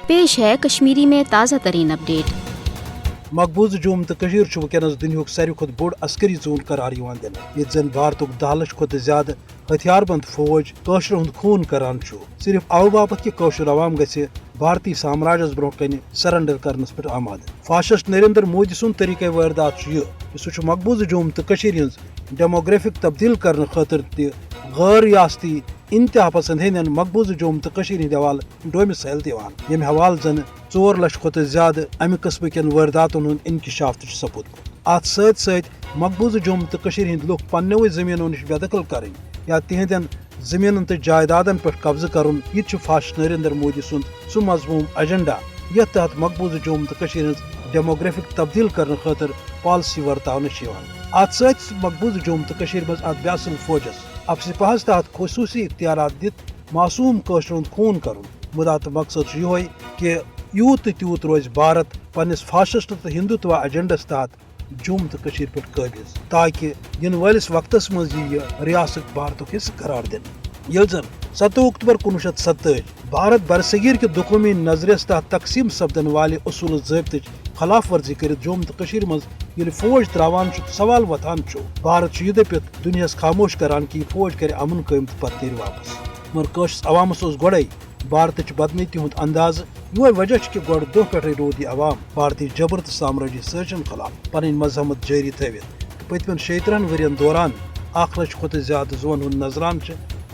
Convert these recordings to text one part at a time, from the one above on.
पेश है कश्मीरी में ताज़ा तरीन अपडेट। मकबूज जम्मू तो कश्मीर वनस दुनिया सारे खुद बोड़ अस्करी जोन करार दिन ये जन भारत 10 लाख खुद ज्यादा हथियारबंद फौज कशर हूं खून करान सिर्फ अव बापत कि कशर अवाम गि भारतीय साम्राज्यस ब्रोह कन सरेंडर करनस पे आमाद। फासिस्ट नरेंद्र मोदी सुन तरीक़ वारदात सह मकबूज जम्मू तो कश्मीर हज डेमोग्राफिक तब्दील करने खतर गैर रियासती इंतहा पसंद हंदन मकबूज जम्मू तो कश्मीर हंद हवाले डोमिस दिवान यम हवाले जन 4 लाख खुद ज्यादा अमि कस्म कन वारदातन हूं इंकशाफ सपूदमुत। अत सत मकबूज जम्मू तो कश्मीर हंद लुक पन्नो जमीनों नश बेदखल कर या तिहदन जमीन तो जायदादन पे कब्जा कर यह फासिस्ट नरेंद्र मोदी सुंद सह मजमूम एजेंडा ये तहत मकबूज जम्मू तो कश्मीर हज डेमोग्राफिक तब्दील करने खतर पॉलिसी वर्तावन अत सत मकबूज जम्मू तो कश्मीर मज अत बेअसल फौजस अब सिपाहस तहत खसूसी इख्तियारात दित मासूम कशर हूं खून कर मुदा तो मकसद यह कि यूत तूत रोज भारत पन्निस फासिस्ट तो हिंदुत्व एजेंडस तहत जम्मू तो कश्मीर पे काबिज ताकि इन वालिस वक्तस मज यह रियासत भारत हिस्स करार दिन। ये जन 7 अक्टूबर 1927 भारत बरसगीर के दुकूमी नजरिस तहत तकसीम सपदन वाले उसूल ज़ाब्ते खिलाफ वर्जी कर जम्मू तो कश्मीर मज ये फौज त्रावान सवाल वथान भारत यह दपित दुनियास खामोश करान कि फौज कर अमन कायम तो पे नीर वापस मगर कशस अवामस गोड़े भारत बदनीति हूं अंदाज ये वजह कि गोड़ दो पे रोद यह अवाम भारतीय जबर तो साम्राज्य सर्जन खिलाफ पन मजहमत जारी थवित पतमन 17 वरियन दौरान 1 लाख खुद ज्यादा जोन हूं नजरान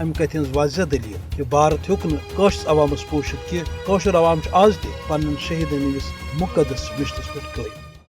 अम कथ वाजह दलील कि भारत हेक नशस अवामस पोषित कि कशर अवाम आज तह पन्न शहीदन मुकदस मिशतस पे कायम।